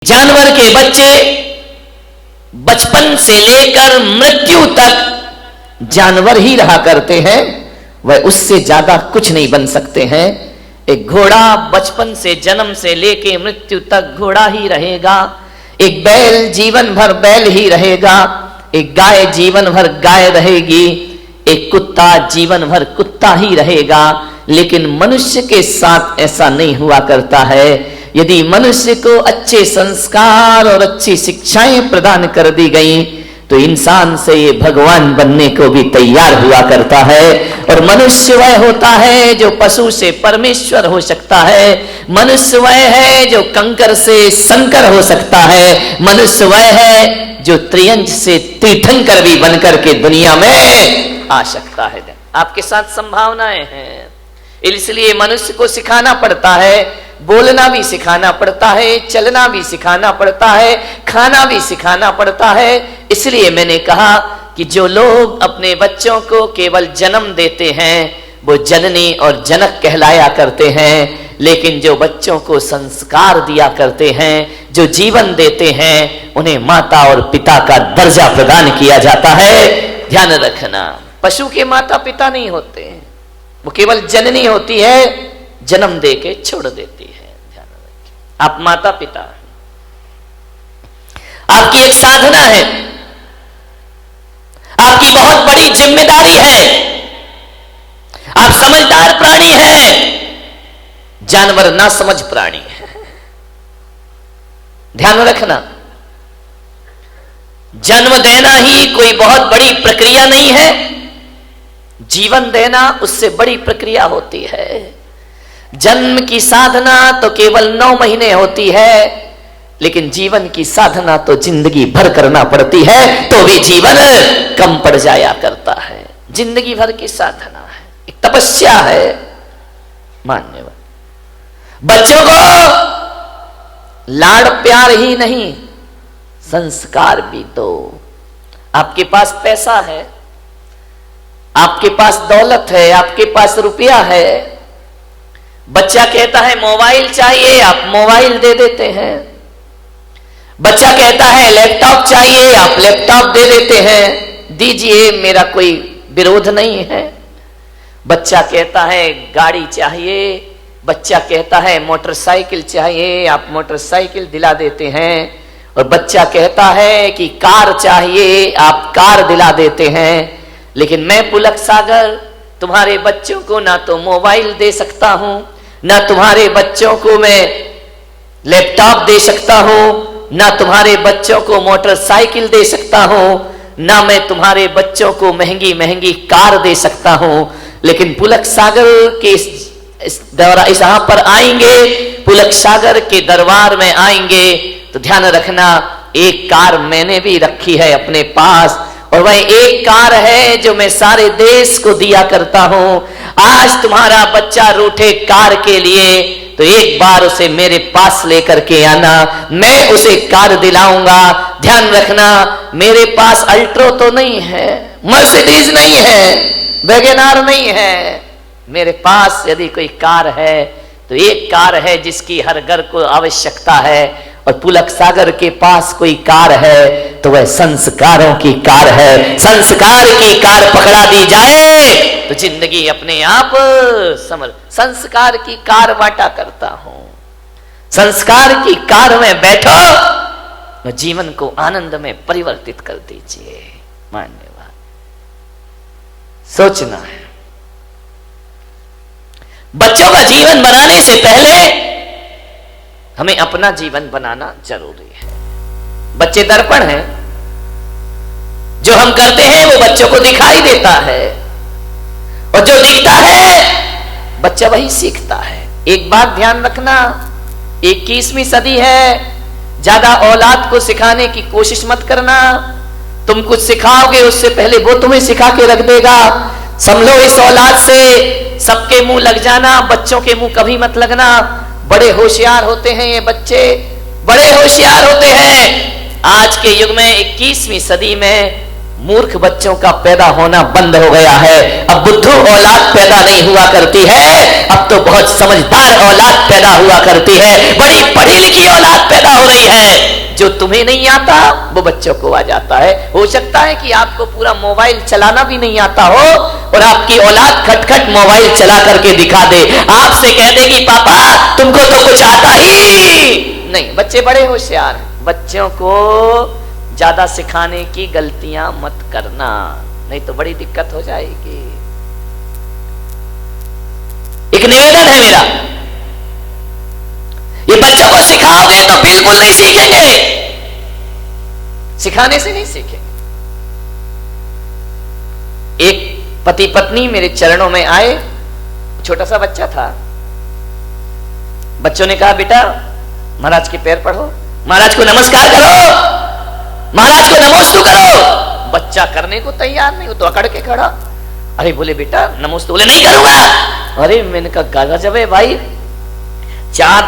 जानवर के बच्चे बचपन से लेकर मृत्यु तक जानवर ही रहा करते हैं, वह उससे ज्यादा कुछ नहीं बन सकते हैं। एक घोड़ा बचपन से जन्म से लेकर मृत्यु तक घोड़ा ही रहेगा, एक बैल जीवन भर बैल ही रहेगा, एक गाय जीवन भर गाय रहेगी, एक कुत्ता जीवन भर कुत्ता ही रहेगा। लेकिन मनुष्य के साथ ऐसा नहीं हुआ करता है। यदि मनुष्य को अच्छे संस्कार और अच्छी शिक्षाएं प्रदान कर दी गई तो इंसान से ये भगवान बनने को भी तैयार हुआ करता है। और मनुष्य वह होता है जो पशु से परमेश्वर हो सकता है, मनुष्य वह है जो कंकर से शंकर हो सकता है, मनुष्य वह है जो त्रियंच से तीर्थंकर भी बनकर के दुनिया में आ सकता है। आपके साथ संभावनाएं हैं, इसलिए मनुष्य को सिखाना पड़ता है, बोलना भी सिखाना पड़ता है, चलना भी सिखाना पड़ता है, खाना भी सिखाना पड़ता है। इसलिए मैंने कहा कि जो लोग अपने बच्चों को केवल जन्म देते हैं वो जननी और जनक कहलाया करते हैं, लेकिन जो बच्चों को संस्कार दिया करते हैं, जो जीवन देते हैं, उन्हें माता और पिता का दर्जा प्रदान किया जाता है। ध्यान रखना, पशु के माता पिता नहीं होते हैं, वो केवल जननी होती है, जन्म दे के छोड़ देती है। ध्यान रखिए, आप माता पिता हैं, आपकी एक साधना है, आपकी बहुत बड़ी जिम्मेदारी है। आप समझदार प्राणी हैं, जानवर ना समझ प्राणी है। ध्यान रखना, जन्म देना ही कोई बहुत बड़ी प्रक्रिया नहीं है, जीवन देना उससे बड़ी प्रक्रिया होती है। जन्म की साधना तो केवल 9 महीने होती है, लेकिन जीवन की साधना तो जिंदगी भर करना पड़ती है, तो भी जीवन कम पड़ जाया करता है। जिंदगी भर की साधना है, एक तपस्या है। मान्यवर बच्चों को लाड़ प्यार ही नहीं, संस्कार भी दो। आपके पास पैसा है, आपके पास दौलत है, आपके पास रुपया है, बच्चा कहता है मोबाइल चाहिए, आप मोबाइल दे देते हैं। बच्चा कहता है लैपटॉप चाहिए, आप लैपटॉप दे देते हैं। दीजिए, मेरा कोई विरोध नहीं है। बच्चा कहता है गाड़ी चाहिए, बच्चा कहता है मोटरसाइकिल चाहिए, आप मोटरसाइकिल दिला देते हैं। और बच्चा कहता है कि कार चाहिए, आप कार दिला देते हैं। लेकिन मैं पुलक सागर तुम्हारे बच्चों को ना तो मोबाइल दे सकता हूं, ना तुम्हारे बच्चों को मैं लैपटॉप दे सकता हूं, ना तुम्हारे बच्चों को मोटरसाइकिल दे सकता हूं, ना मैं तुम्हारे बच्चों को महंगी महंगी कार दे सकता हूं। लेकिन पुलक सागर के इस यहाँ पर आएंगे, पुलक सागर के दरबार में आएंगे तो ध्यान रखना, एक कार मैंने भी रखी है अपने पास, और वह एक कार है जो मैं सारे देश को दिया करता हूं। आज तुम्हारा बच्चा रूठे कार के लिए तो एक बार उसे मेरे पास लेकर के आना, मैं उसे कार दिलाऊंगा। ध्यान रखना, मेरे पास अल्ट्रो तो नहीं है, मर्सिडीज नहीं है, वैगनआर नहीं है। मेरे पास यदि कोई कार है तो एक कार है जिसकी हर घर को आवश्यकता है। और पुलक सागर के पास कोई कार है तो वह संस्कारों की कार है। संस्कार की कार पकड़ा दी जाए तो जिंदगी अपने आप संस्कार की कार बांटा करता हूं, संस्कार की कार में बैठो, जीवन को आनंद में परिवर्तित कर दीजिए। मान्यवाद सोचना है, बच्चों का जीवन बनाने से पहले हमें अपना जीवन बनाना जरूरी है। बच्चे दर्पण हैं, जो हम करते हैं वो बच्चों को दिखाई देता है, और जो दिखता है बच्चा वही सीखता है। एक बात ध्यान रखना, 21वीं सदी है, ज्यादा औलाद को सिखाने की कोशिश मत करना। तुम कुछ सिखाओगे उससे पहले वो तुम्हें सिखा के रख देगा। संभलो इस औलाद से, सबके मुंह लग जाना, बच्चों के मुंह कभी मत लगना। बड़े होशियार होते हैं ये बच्चे, बड़े होशियार होते हैं। आज के युग में 21वीं सदी में मूर्ख बच्चों का पैदा होना बंद हो गया है। अब बुद्धू औलाद पैदा नहीं हुआ करती है, अब तो बहुत समझदार औलाद पैदा हुआ करती है, बड़ी पढ़ी लिखी औलाद पैदा हो रही है। जो तुम्हें नहीं आता वो बच्चों को आ जाता है। हो सकता है कि आपको पूरा मोबाइल चलाना भी नहीं आता हो और आपकी औलाद खटखट मोबाइल चला करके दिखा दे, आपसे कह देगी पापा तुमको तो कुछ आता ही नहीं। बच्चे बड़े होशियार हैं, बच्चों को ज्यादा सिखाने की गलतियां मत करना, नहीं तो बड़ी दिक्कत हो जाएगी। एक निवेदन है मेरा, ये बच्चों को सिखाओगे तो बिल्कुल नहीं सीखेंगे, सिखाने से नहीं सीखेंगे। एक पति पत्नी मेरे चरणों में आए, छोटा सा बच्चा था। बच्चों ने कहा बेटा महाराज के पैर पढ़ो, महाराज को नमस्कार करो, महाराज को नमोस्तु करो। बच्चा करने को तैयार नहीं, वो तो अकड़ के खड़ा। अरे बोले बेटा नमोस्तु, बोले नहीं करूंगा। अरे मैंने कहा गजब है भाई,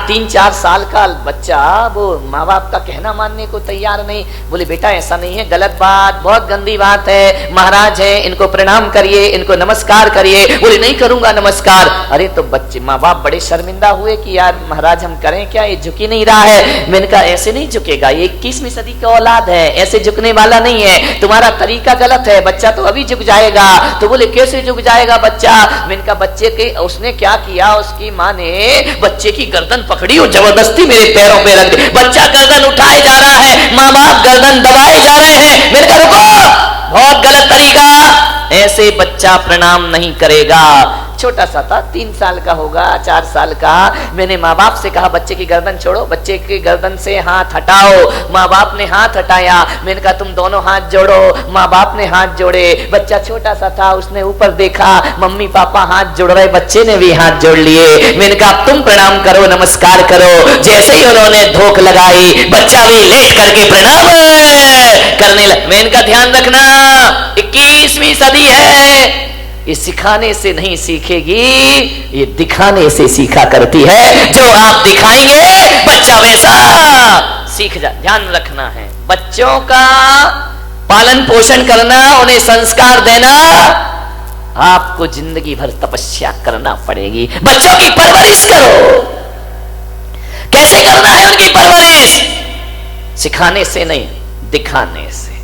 3-4 साल का बच्चा वो माँ बाप का कहना मानने को तैयार नहीं। बोले बेटा ऐसा नहीं है, गलत बात, बहुत गंदी बात है, महाराज है इनको प्रणाम करिए, इनको नमस्कार करिए। बोले नहीं करूंगा नमस्कार। अरे तो बच्चे माँ बाप बड़े शर्मिंदा हुए कि यार महाराज हम करें क्या, ये झुक ही नहीं रहा है। मैंने कहा ऐसे नहीं झुकेगा, ये 21वीं सदी का औलाद है, ऐसे झुकने वाला नहीं है, तुम्हारा तरीका गलत है, बच्चा तो अभी झुक जाएगा। तो बोले कैसे झुक जाएगा बच्चा। मैंने कहा बच्चे के उसने क्या किया, उसकी माँ ने बच्चे की गर्दन पकड़ी और जबरदस्ती मेरे पैरों पे रख दी। बच्चा गर्दन उठाए जा रहा है, माँ बाप गर्दन दबाए जा रहे हैं। मैंने कहा रुको, बहुत गलत तरीका, ऐसे बच्चा प्रणाम नहीं करेगा। छोटा सा था, 3 साल का होगा, 4 साल का। मैंने माँ बाप से कहा बच्चे की गर्दन छोड़ो, बच्चे की गर्दन से हाथ हटाओ। माँ बाप ने हाथ हटाया। मैंने कहा तुम दोनों हाथ जोड़ो। माँ बाप ने हाथ जोड़े। बच्चा छोटा सा था, उसने ऊपर देखा, मम्मी पापा हाथ जोड़ रहे, बच्चे ने भी हाथ जोड़ लिए। मैंने कहा तुम प्रणाम करो, नमस्कार करो। जैसे ही उन्होंने धोख लगाई, बच्चा भी लेट करके प्रणाम करने लगा। मैंने कहा ध्यान रखना 21वीं सदी है, ये सिखाने से नहीं सीखेगी, ये दिखाने से सीखा करती है। जो आप दिखाएंगे बच्चा वैसा सीख जा। ध्यान रखना है, बच्चों का पालन पोषण करना, उन्हें संस्कार देना, आपको जिंदगी भर तपस्या करना पड़ेगी। बच्चों की परवरिश करो। कैसे करना है उनकी परवरिश? सिखाने से नहीं, दिखाने से।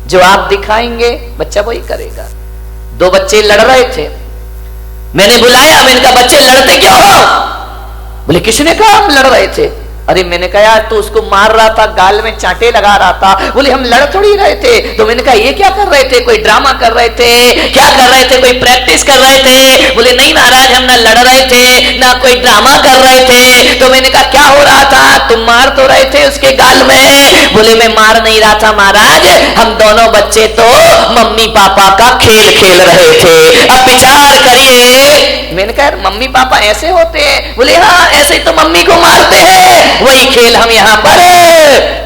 जो आप दिखाएंगे बच्चा वही करेगा। 2 बच्चे लड़ रहे थे, मैंने बुलाया, मैंने कहा बच्चे लड़ते क्यों हो? बोले किसने कहा हम लड़ रहे थे। अरे मैंने कहा यार तो उसको मार रहा था, गाल में चांटे लगा रहा था। बोले हम लड़ थोड़ी रहे थे। तो मैंने कहा ये क्या कर रहे थे, कोई ड्रामा कर रहे थे, क्या कर रहे थे, कोई प्रैक्टिस कर रहे थे? बोले नहीं महाराज हम ना लड़ रहे थे ना कोई ड्रामा कर रहे थे। तो मैंने कहा क्या हो रहा था, तुम मार तो रहे थे उसके गाल में। बोले मैं मार नहीं रहा था महाराज, हम दोनों बच्चे तो मम्मी पापा का खेल खेल रहे थे। अब विचार करिए। मैंने कहा मम्मी पापा ऐसे होते हैं? बोले हाँ ऐसे तो मम्मी को मारते हैं, वही खेल हम यहाँ पर।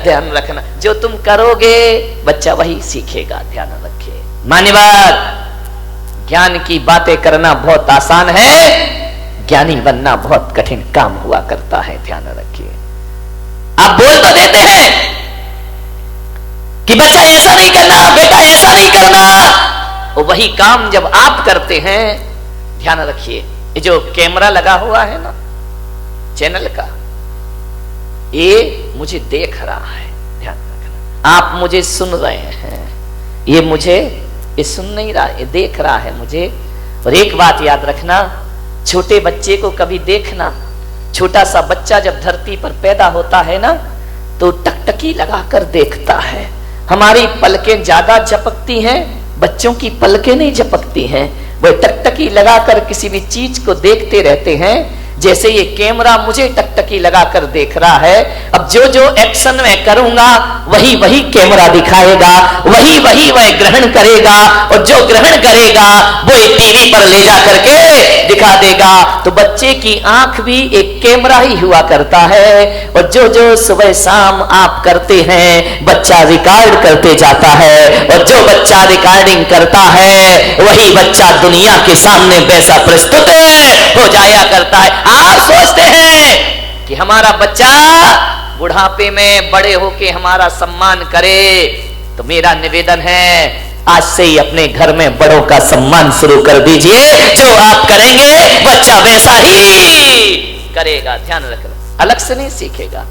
ध्यान रखना, जो तुम करोगे बच्चा वही सीखेगा। ध्यान रखिए। मान्यवर, ज्ञान की बातें करना बहुत आसान है, ज्ञानी बनना बहुत कठिन काम हुआ करता है। ध्यान रखिए। आप बोल तो देते हैं कि बच्चा ऐसा नहीं करना, बेटा ऐसा नहीं करना, वही काम जब आप करते हैं, ध्यान रखिए, ये जो कैमरा लगा हुआ है ना चैनल का, ये मुझे देख रहा है। ध्यान रखना, आप मुझे सुन रहे हैं, ये मुझे ये सुन नहीं रहा, ये देख रहा है मुझे। और एक बात याद रखना, छोटे बच्चे को कभी देखना, छोटा सा बच्चा जब धरती पर पैदा होता है ना तो टकटकी लगाकर देखता है। हमारी पलकें ज्यादा झपकती हैं, बच्चों की पलकें नहीं झपकती हैं। वो टकटकी लगाकर किसी भी चीज को देखते रहते हैं। जैसे ये कैमरा मुझे टकटकी लगाकर देख रहा है, अब जो जो एक्शन मैं करूंगा वही वही कैमरा दिखाएगा, वही वही वह ग्रहण करेगा, और जो ग्रहण करेगा वो एक टीवी पर ले जा करके दिखा देगा। तो बच्चे की आंख भी एक कैमरा ही हुआ करता है, और जो जो सुबह शाम आप करते हैं बच्चा रिकॉर्ड करते जाता है, और जो बच्चा रिकॉर्डिंग करता है वही बच्चा दुनिया के सामने वैसा प्रस्तुत हो जाया करता है। आप सोचते हैं कि हमारा बच्चा बुढ़ापे में बड़े होके हमारा सम्मान करे, तो मेरा निवेदन है आज से ही अपने घर में बड़ों का सम्मान शुरू कर दीजिए। जो आप करेंगे बच्चा वैसा ही करेगा। ध्यान रखना, अलग से नहीं सीखेगा,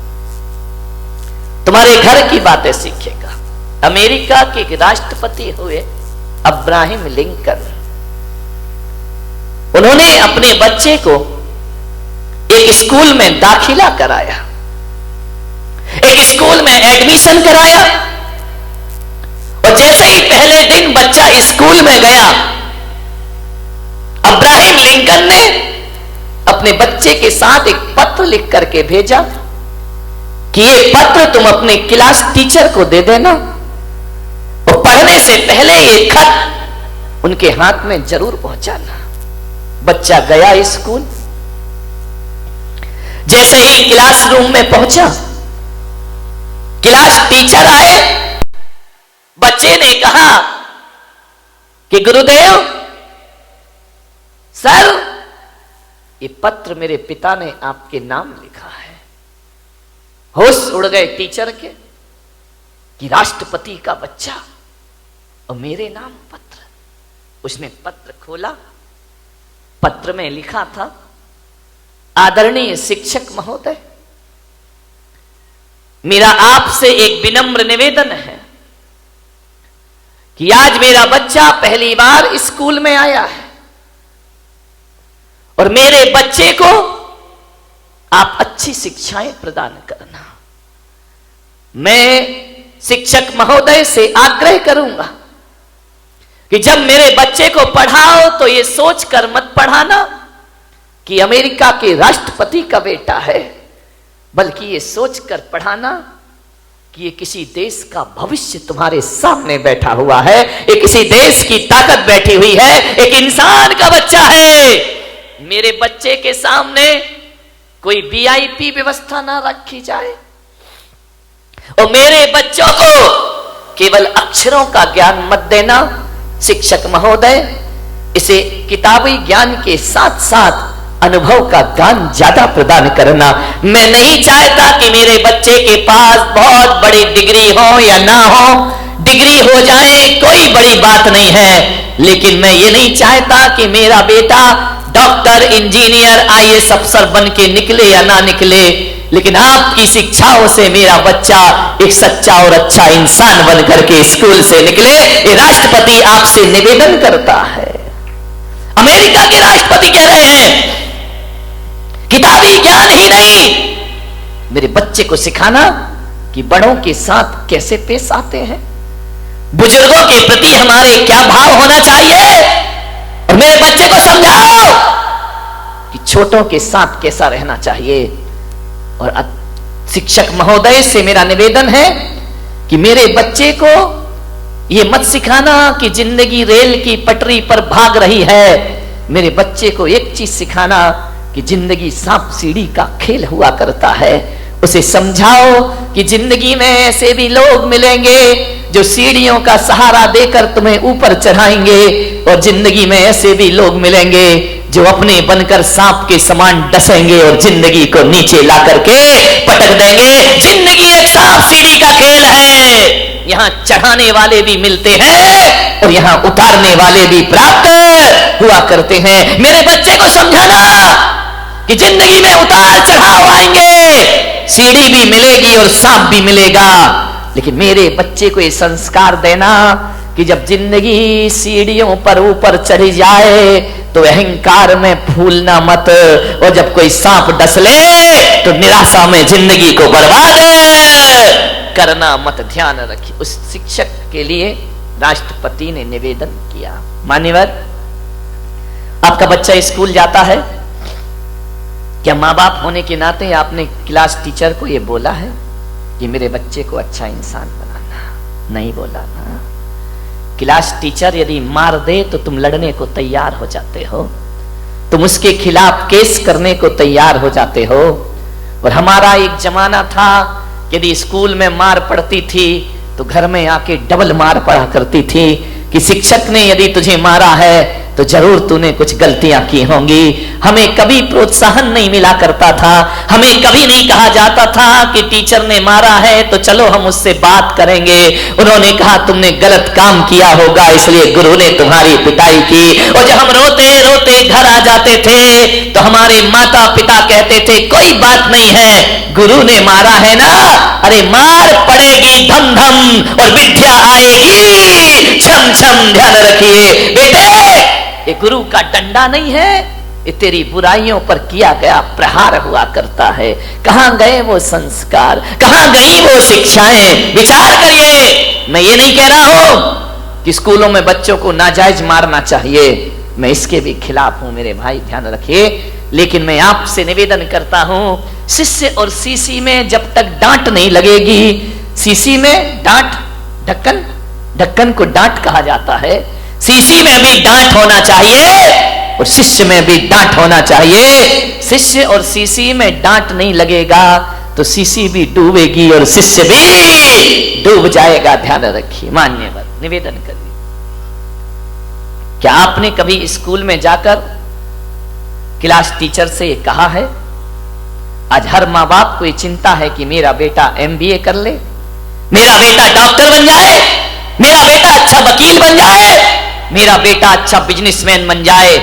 तुम्हारे घर की बातें सीखेगा। अमेरिका के एक राष्ट्रपति हुए अब्राहम लिंकन, उन्होंने अपने बच्चे को एक स्कूल में दाखिला कराया, एक स्कूल में एडमिशन कराया, और जैसे ही पहले दिन बच्चा स्कूल में गया, अब्राहम लिंकन ने अपने बच्चे के साथ एक पत्र लिख करके भेजा कि ये पत्र तुम अपने क्लास टीचर को दे देना, और पढ़ने से पहले ये खत उनके हाथ में जरूर पहुंचाना। बच्चा गया स्कूल, जैसे ही क्लासरूम में पहुंचा, क्लास टीचर आए, बच्चे ने कहा कि गुरुदेव सर, ये पत्र मेरे पिता ने आपके नाम लिखा है। होश उड़ गए टीचर के कि राष्ट्रपति का बच्चा और मेरे नाम पत्र। उसने पत्र खोला, पत्र में लिखा था, आदरणीय शिक्षक महोदय, मेरा आपसे एक विनम्र निवेदन है कि आज मेरा बच्चा पहली बार स्कूल में आया है और मेरे बच्चे को आप अच्छी शिक्षाएं प्रदान करना। मैं शिक्षक महोदय से आग्रह करूंगा कि जब मेरे बच्चे को पढ़ाओ तो यह सोचकर मत पढ़ाना कि अमेरिका के राष्ट्रपति का बेटा है, बल्कि ये सोचकर पढ़ाना कि ये किसी देश का भविष्य तुम्हारे सामने बैठा हुआ है, ये किसी देश की ताकत बैठी हुई है, एक इंसान का बच्चा है। मेरे बच्चे के सामने कोई वीआईपी व्यवस्था ना रखी जाए और मेरे बच्चों को केवल अक्षरों का ज्ञान मत देना। शिक्षक महोदय, इसे किताबी ज्ञान के साथ साथ अनुभव का ज्ञान ज्यादा प्रदान करना। मैं नहीं चाहता कि मेरे बच्चे के पास बहुत बड़ी डिग्री हो या ना हो, डिग्री हो जाए कोई बड़ी बात नहीं है, लेकिन मैं ये नहीं चाहता कि मेरा बेटा डॉक्टर, इंजीनियर, आईएएस अफसर बन के निकले या ना निकले, लेकिन आपकी शिक्षाओं से मेरा बच्चा एक सच्चा और अच्छा इंसान बन करके स्कूल से निकले। ये राष्ट्रपति आपसे निवेदन करता है। अमेरिका के राष्ट्रपति कह रहे हैं किताबी ज्ञान ही नहीं, मेरे बच्चे को सिखाना कि बड़ों के साथ कैसे पेश आते हैं, बुजुर्गों के प्रति हमारे क्या भाव होना चाहिए, और मेरे बच्चे को समझाओ कि छोटों के साथ कैसा रहना चाहिए। और शिक्षक महोदय से मेरा निवेदन है कि मेरे बच्चे को यह मत सिखाना कि जिंदगी रेल की पटरी पर भाग रही है। मेरे बच्चे को एक चीज सिखाना कि जिंदगी सांप सीढ़ी का खेल हुआ करता है। उसे समझाओ कि जिंदगी में ऐसे भी लोग मिलेंगे जो सीढ़ियों का सहारा देकर तुम्हें ऊपर चढ़ाएंगे, और जिंदगी में ऐसे भी लोग मिलेंगे जो अपने बनकर सांप के समान डसेंगे और जिंदगी को नीचे ला करके पटक देंगे। जिंदगी एक सांप सीढ़ी का खेल है, यहां चढ़ाने वाले भी मिलते हैं और यहां उतारने वाले भी प्राप्त हुआ करते हैं। मेरे बच्चे को समझाना कि जिंदगी में उतार चढ़ाव आएंगे, सीढ़ी भी मिलेगी और सांप भी मिलेगा, लेकिन मेरे बच्चे को ये संस्कार देना कि जब जिंदगी सीढ़ियों पर ऊपर चढ़ी जाए तो अहंकार में फूलना मत, और जब कोई सांप डस ले तो निराशा में जिंदगी को बर्बाद करना मत। ध्यान रखिए। उस शिक्षक के लिए राष्ट्रपति ने निवेदन किया। मान्यवर, आपका बच्चा स्कूल जाता है, क्या माँ बाप होने के नाते आपने क्लास टीचर को यह बोला है कि मेरे बच्चे को अच्छा इंसान बनाना? नहीं बोला ना। क्लास टीचर यदि मार दे तो तुम लड़ने को तैयार हो जाते हो, तुम उसके खिलाफ केस करने को तैयार हो जाते हो। और हमारा एक जमाना था, यदि स्कूल में मार पड़ती थी तो घर में आके डबल मार पड़ा करती थी। कि शिक्षक ने यदि तुझे मारा है तो जरूर तूने कुछ गलतियां की होंगी। हमें कभी प्रोत्साहन नहीं मिला करता था, हमें कभी नहीं कहा जाता था कि टीचर ने मारा है तो चलो हम उससे बात करेंगे। उन्होंने कहा तुमने गलत काम किया होगा इसलिए गुरु ने तुम्हारी पिटाई की। और जब हम रोते रोते घर आ जाते थे तो हमारे माता पिता कहते थे कोई बात नहीं है, गुरु ने मारा है ना, अरे मार पड़ेगी धम धम और विद्या आएगी छम छम। ध्यान रखिए बेटे, ये गुरु का डंडा नहीं है, ये तेरी बुराइयों पर किया गया प्रहार हुआ करता है। कहां गए वो संस्कार, कहां गई वो शिक्षाएं? विचार करिए। मैं ये नहीं कह रहा हूं कि स्कूलों में बच्चों को नाजायज मारना चाहिए, मैं इसके भी खिलाफ हूं मेरे भाई, ध्यान रखिए। लेकिन मैं आपसे निवेदन करता हूं, शिष्य और सीसी में जब तक डांट नहीं लगेगी, सीसी में डांट, ढक्कन, ढक्कन को डांट कहा जाता है, सीसी में भी डांट होना चाहिए और शिष्य में भी डांट होना चाहिए। शिष्य और सीसी में डांट नहीं लगेगा तो सीसी भी डूबेगी और शिष्य भी डूब जाएगा। ध्यान रखिए, मान्यवर निवेदन करिए। क्या आपने कभी स्कूल में जाकर क्लास टीचर से ये कहा है? आज हर माँ बाप को ये चिंता है कि मेरा बेटा MBA कर ले, मेरा बेटा डॉक्टर बन जाए, मेरा बेटा अच्छा वकील बन जाए, मेरा बेटा अच्छा बिजनेसमैन बन जाए।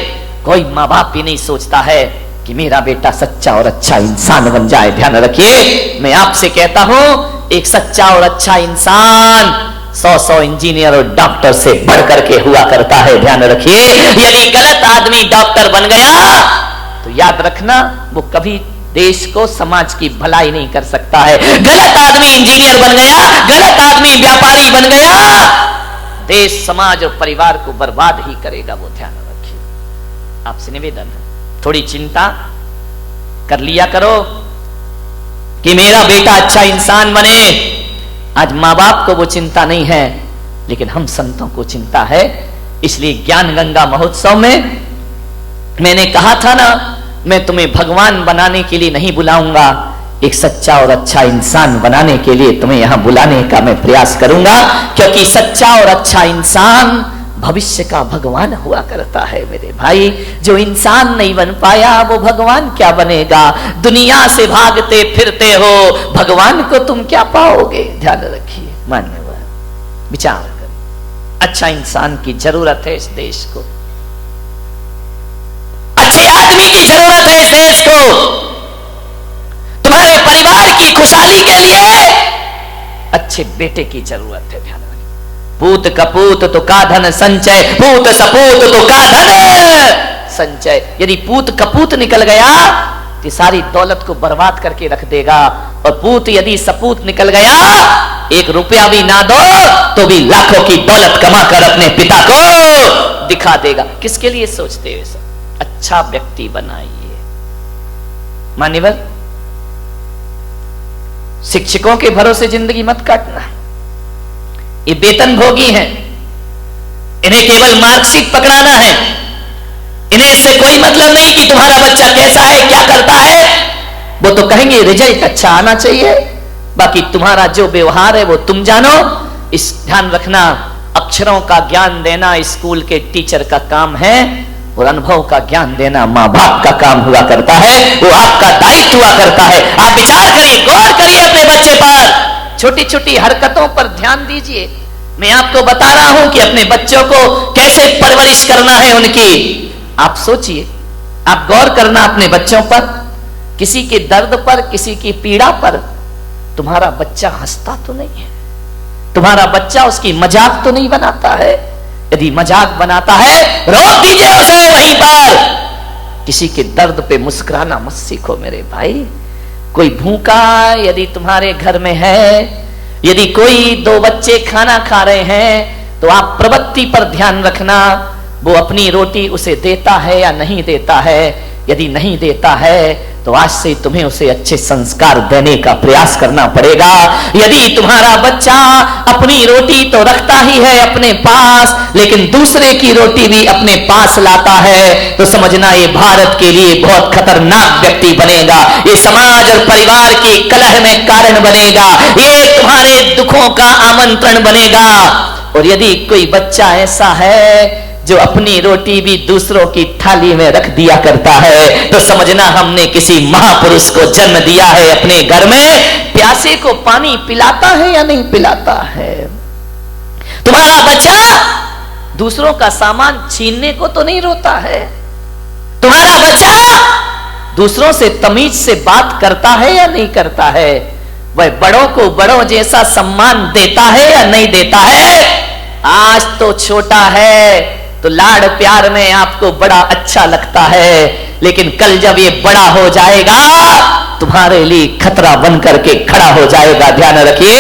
कोई माँ बाप भी नहीं सोचता है कि मेरा बेटा सच्चा और अच्छा इंसान बन जाए। ध्यान रखिए, मैं आपसे कहता हूं एक सच्चा और अच्छा इंसान 100 इंजीनियर और डॉक्टर से बढ़ करके हुआ करता है। ध्यान रखिए, यदि गलत आदमी डॉक्टर बन गया तो याद रखना वो कभी देश को, समाज की भलाई नहीं कर सकता है। गलत आदमी इंजीनियर बन गया, गलत आदमी व्यापारी बन गया, देश, समाज और परिवार को बर्बाद ही करेगा वो। ध्यान रखिए, आपसे निवेदन है थोड़ी चिंता कर लिया करो कि मेरा बेटा अच्छा इंसान बने। आज माँ बाप को वो चिंता नहीं है, लेकिन हम संतों को चिंता है। इसलिए ज्ञान गंगा महोत्सव में मैंने कहा था ना, मैं तुम्हें भगवान बनाने के लिए नहीं बुलाऊंगा, एक सच्चा और अच्छा इंसान बनाने के लिए तुम्हें यहां बुलाने का मैं प्रयास करूंगा। क्योंकि सच्चा और अच्छा इंसान भविष्य का भगवान हुआ करता है मेरे भाई। जो इंसान नहीं बन पाया वो भगवान क्या बनेगा? दुनिया से भागते फिरते हो, भगवान को तुम क्या पाओगे? ध्यान रखिए, मान्यवर विचार करें। अच्छा इंसान की जरूरत है इस देश को, अच्छे आदमी की जरूरत है इस देश को। तुम्हारे परिवार की खुशहाली के लिए अच्छे बेटे की जरूरत है। ध्यान रखिए, पूत कपूत तो का धन संचय, पूत सपूत तो का धन संचय। यदि पूत कपूत निकल गया तो सारी दौलत को बर्बाद करके रख देगा, और पूत यदि सपूत निकल गया, 1 रुपया भी ना दो तो भी लाखों की दौलत कमाकर अपने पिता को दिखा देगा। किसके लिए सोचते हो सब? अच्छा व्यक्ति बनाइए। मान्यवर, शिक्षकों के भरोसे जिंदगी मत काटना, ये वेतन भोगी हैं, इन्हें केवल मार्कशीट पकड़ाना है, इन्हें इससे कोई मतलब नहीं कि तुम्हारा बच्चा कैसा है, क्या करता है। वो तो कहेंगे रिजल्ट अच्छा आना चाहिए, बाकी तुम्हारा जो व्यवहार है वो तुम जानो। इस ध्यान रखना, अक्षरों का ज्ञान देना स्कूल के टीचर का काम है, और अनुभव का ज्ञान देना माँ बाप का काम हुआ करता है, वो आपका दायित्व हुआ करता है। आप विचार करिए, गौर करिए अपने बच्चे पर, छोटी छोटी हरकतों पर ध्यान दीजिए। मैं आपको बता रहा हूं कि अपने बच्चों को कैसे परवरिश करना है उनकी। आप सोचिए, आप गौर करना अपने बच्चों पर, किसी के दर्द पर, किसी की पीड़ा पर तुम्हारा बच्चा हंसता तो नहीं है, तुम्हारा बच्चा उसकी मजाक तो नहीं बनाता है। यदि मजाक बनाता है रोक दीजिए उसे वहीं पर। किसी के दर्द पे मुस्कुराना मत सीखो मेरे भाई। कोई भूखा यदि तुम्हारे घर में है, यदि कोई 2 बच्चे खाना खा रहे हैं, तो आप प्रवृत्ति पर ध्यान रखना, वो अपनी रोटी उसे देता है या नहीं देता है। यदि नहीं देता है तो आज से तुम्हें उसे अच्छे संस्कार देने का प्रयास करना पड़ेगा। यदि तुम्हारा बच्चा अपनी रोटी तो रखता ही है अपने पास, लेकिन दूसरे की रोटी भी अपने पास लाता है, तो समझना ये भारत के लिए बहुत खतरनाक व्यक्ति बनेगा। ये समाज और परिवार के कलह में कारण बनेगा, ये तुम्हारे दुखों का आमंत्रण बनेगा। और यदि कोई बच्चा ऐसा है जो अपनी रोटी भी दूसरों की थाली में रख दिया करता है, तो समझना हमने किसी महापुरुष को जन्म दिया है अपने घर में। प्यासे को पानी पिलाता है या नहीं पिलाता है? तुम्हारा बच्चा दूसरों का सामान छीनने को तो नहीं रोता है? तुम्हारा बच्चा दूसरों से तमीज से बात करता है या नहीं करता है? वह बड़ों को बड़ों जैसा सम्मान देता है या नहीं देता है? आज तो छोटा है तो लाड़ प्यार में आपको बड़ा अच्छा लगता है, लेकिन कल जब ये बड़ा हो जाएगा तुम्हारे लिए खतरा बन करके खड़ा हो जाएगा। ध्यान रखिए,